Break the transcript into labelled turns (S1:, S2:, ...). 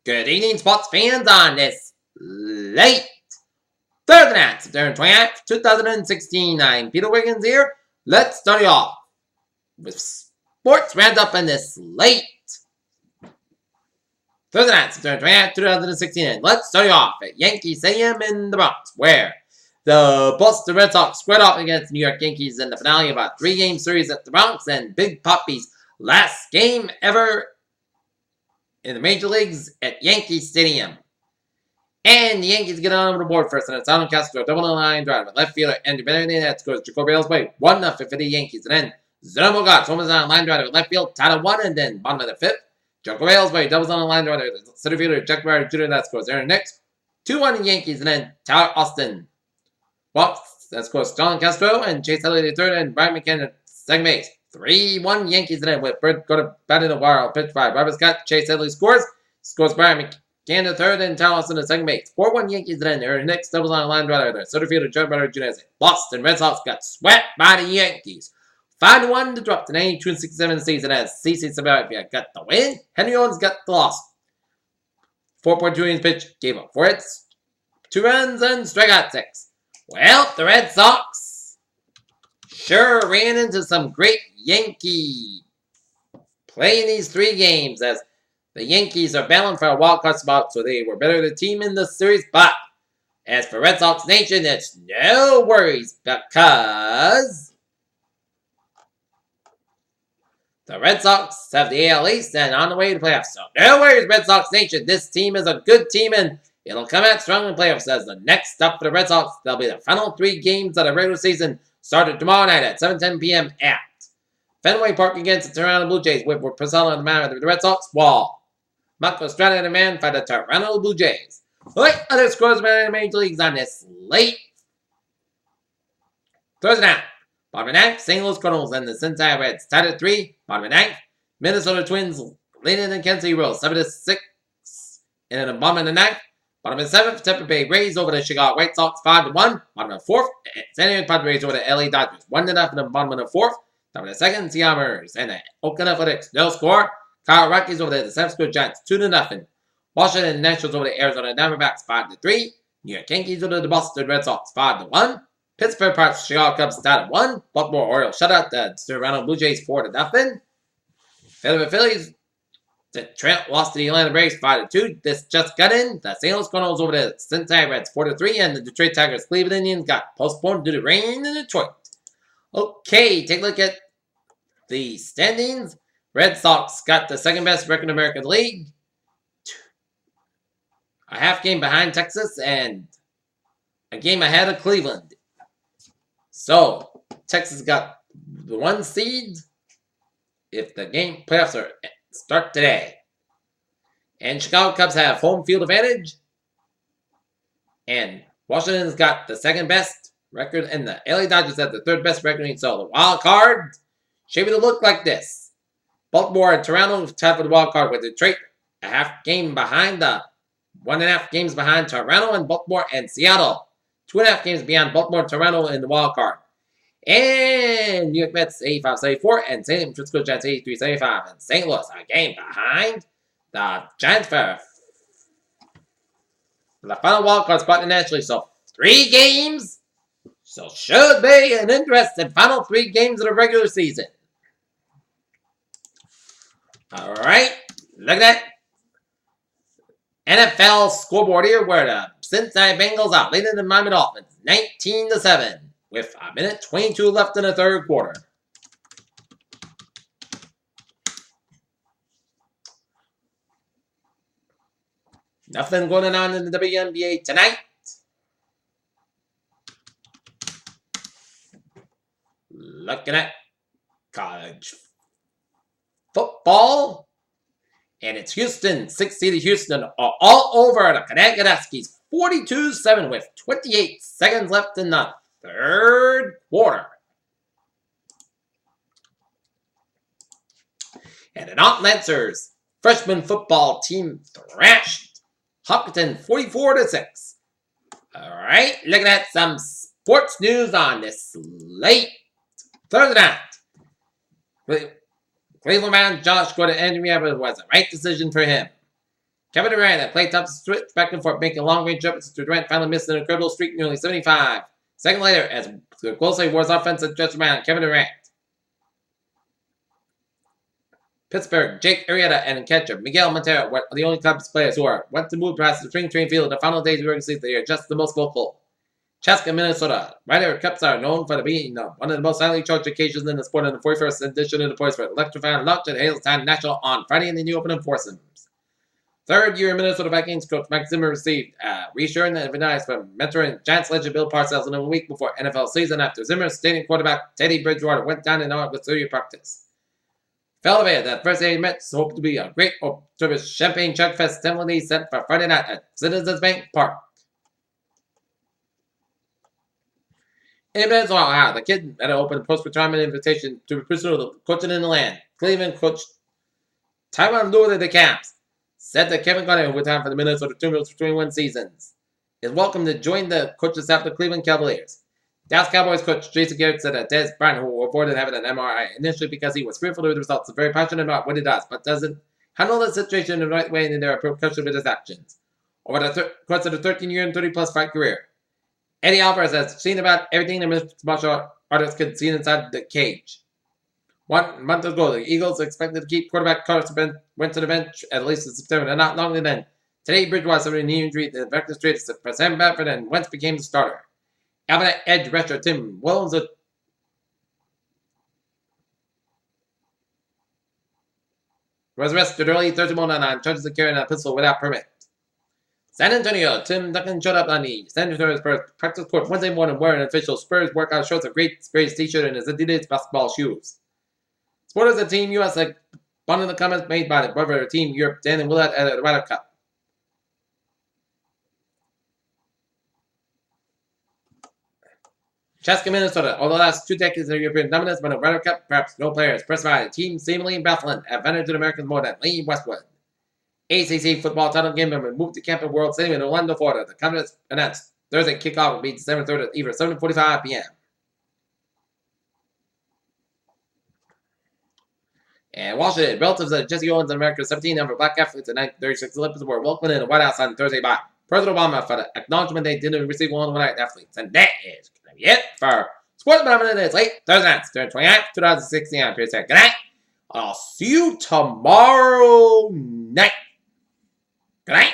S1: Good evening, sports fans, on this late Thursday night, September 29th, 2016. I'm Peter Wiggins here. Let's start you off with sports roundup in this late Thursday night, September 29th, 2016. And let's start you off at Yankee Stadium in the Bronx, where the Boston Red Sox squared off against the New York Yankees in the finale of a 3-game series at the Bronx, and Big Papi's last game ever in the major leagues at Yankee Stadium. And the Yankees get on over the board first, and it's Alan Castro, double on the line drive with left fielder Andrew Benintendi. That scores Jacoby Ellsbury 1-0 for the Yankees. And then Zenobo Gotts homers on the line drive with left field, tied at 1, and then bottom of the fifth, Jacoby Ellsbury doubles on the line drive with center fielder Jack Barry Jr. That scores Aaron Nix 2-1 the Yankees. And then Tyler Austin walks. That scores Alan Castro and Chase Elliott at third, and Brian McKenna at second base. 3-1 Yankees, and then with Bird go to bat in the wire, pitch by Robert Scott. Chase Elliott scores Brian McCann at third, and Tyler Austin at second base. 4-1 Yankees, and then Aaron Nix doubles on the line right there. Center fielder Joe Butter Jr. Boston Red Sox got swept by the Yankees. 5-1 to drop to 92-67 season as CC Sabathia got the win. Henry Owens got the loss. 4.2 innings pitch, gave up 4 hits, 2 runs, and strike out 6. Well, the Red Sox sure ran into some great Yankee play in these 3 games, as the Yankees are battling for a wild card spot, so they were better the team in the series. But as for Red Sox Nation, it's no worries, because the Red Sox have the AL East and on the way to playoffs. So no worries, Red Sox Nation. This team is a good team, and it'll come out strong in playoffs. As the next stop for the Red Sox, they'll be the final 3 games of the regular season, started tomorrow night at 7:10 p.m. at Fenway Park against the Toronto Blue Jays, with Priscilla on the mound of the Red Sox, while Marco Estrada the man for the Toronto Blue Jays. Alright, other scores around in the major leagues on this late Thursday night. Bottom of the ninth, St. Louis Cardinals and the Cincinnati Reds tied at 3. Bottom of the ninth, Minnesota Twins leading the Kansas City Royals 7-6. And then the bottom of the ninth, bottom of the 7th, Tampa Bay Rays over the Chicago White Sox 5-1. Bottom of the 4th, San Diego Padres over the LA Dodgers 1-0 in the bottom of the 4th. Top of the 2nd, Seattle Mariners and the Oakland Athletics no score. Colorado Rockies over the San Francisco Giants 2-0. Washington Nationals over the Arizona Diamondbacks 5-3. New York Yankees over the Boston Red Sox 5-1. Pittsburgh Pirates Chicago Cubs tied at 1. Baltimore Orioles shut out the Toronto Blue Jays 4-0. Philadelphia Phillies, the Trent lost to the Atlanta Braves 5-2. This just got in. The St. Louis Cardinals over the Cincinnati Reds 4-3, and the Detroit Tigers Cleveland Indians got postponed due to rain in Detroit. Okay, take a look at the standings. Red Sox got the 2nd best record in the American League, a half game behind Texas, and a game ahead of Cleveland. So, Texas got the 1 seed if the game playoffs start today. And Chicago Cubs have home field advantage. And Washington's got the 2nd best record, and the LA Dodgers have the 3rd best record. So, the wild card shaping to look like this. Baltimore and Toronto tied for the wild card, with Detroit a half game behind, 1.5 games behind Toronto and Baltimore, and Seattle 2.5 games beyond Baltimore and Toronto in the wild card. And New York Mets 85-74, and San Francisco Giants 83-75, and St. Louis a game behind the Giants for the final wild card spot in the National League. So 3 games, so should be an interesting final 3 games of the regular season. Alright, look at that NFL scoreboard here, where the Cincinnati Bengals are leading the Miami Dolphins 19-7 with 1:22 left in the 3rd quarter. Nothing going on in the WNBA tonight. Looking at college football, and it's Houston, 6-seeded Houston, all over the Connecticut Huskies, 42-7 with 28 seconds left in the 3rd quarter. And the North Lancers freshman football team thrashed Hopkinton 44-6. All right, looking at some sports news on this late Thursday night. Cleveland man Josh Gordon injury was the right decision for him. Kevin Durant at play tops switch back and forth, making long-range jumpers. Durant finally missed an incredible streak, nearly 75. Second later, as closely Warriors offense at stretch around Kevin Durant. Pittsburgh, Jake Arrieta and catcher Miguel Montero were the only Cubs players who went to move past the spring train field the final days of the regular season. They are just the most vocal. Chaska, Minnesota. Ryder Cups are known for being one of the most highly charged occasions in the sport in the 41st edition of the Poise for electrifying launch at Hazeltine National on Friday in the new opening foursomes. Third year Minnesota Vikings coach Mike Zimmer received reassuring advice from mentoring Giants legend Bill Parcells in a week before NFL season after Zimmer's stadium quarterback Teddy Bridgewater went down in August with practice. Elevated that first 8 minutes hoped to be a great service champagne chug fest similarly set for Friday night at Citizens Bank Park. In Minnesota, the kid had an open post-retirement invitation to pursue the coaching in the land. Cleveland coach Tyron Lue of the Caps said that Kevin Gunner, who would have for the Minnesota Timberwolves for 21 seasons, is welcome to join the coaching staff of the Cleveland Cavaliers. Dallas Cowboys coach Jason Garrett said that Des Bryant, who reported having an MRI initially because he was fearful of the results, is very passionate about what he does, but doesn't handle the situation in the right way and there are repercussions with his actions. Over the course of the 13-year and 30-plus fight career, Eddie Alvarez has seen about everything the mixed martial artist could see inside the cage. 1 month ago, the Eagles expected to keep quarterback Carson went to the bench at least in September, and not longer than. Today, Bridgewater suffered a knee injury. The Vectors traded for Sam Bradford, and Wentz became the starter. Alabama edge rusher Tim Williams was arrested early Thursday morning on charges of carrying a pistol without permit. San Antonio, Tim Duncan showed up on the San Antonio Spurs practice court Wednesday morning wearing an official Spurs workout shorts, a great Spurs t-shirt, and his Adidas basketball shoes. Supporters of Team US like one of the comments made by the brother of Team Europe, Dan and Willett at the Ryder Cup. Chaska, Minnesota. Over the last 2 decades of European dominance, but a Ryder Cup, perhaps no players specified. Team seemingly baffling advantage to the Americans more than Lee Westwood. ACC football title game member moved to Campbell World Stadium in Orlando, Florida. The Commanders announced Thursday kickoff will be December 3rd at either 7:45 p.m. And Washington, relatives of Jesse Owens and America's 17 number black athletes at 1936 Olympics were welcomed in the White House on Thursday by President Obama for the acknowledgement they didn't receive one of the white athletes. And that is going to be it for Sports Moment. It's late Thursday night, 29th, 2016. I'm Pierce. Good night. I'll see you tomorrow night. Good night.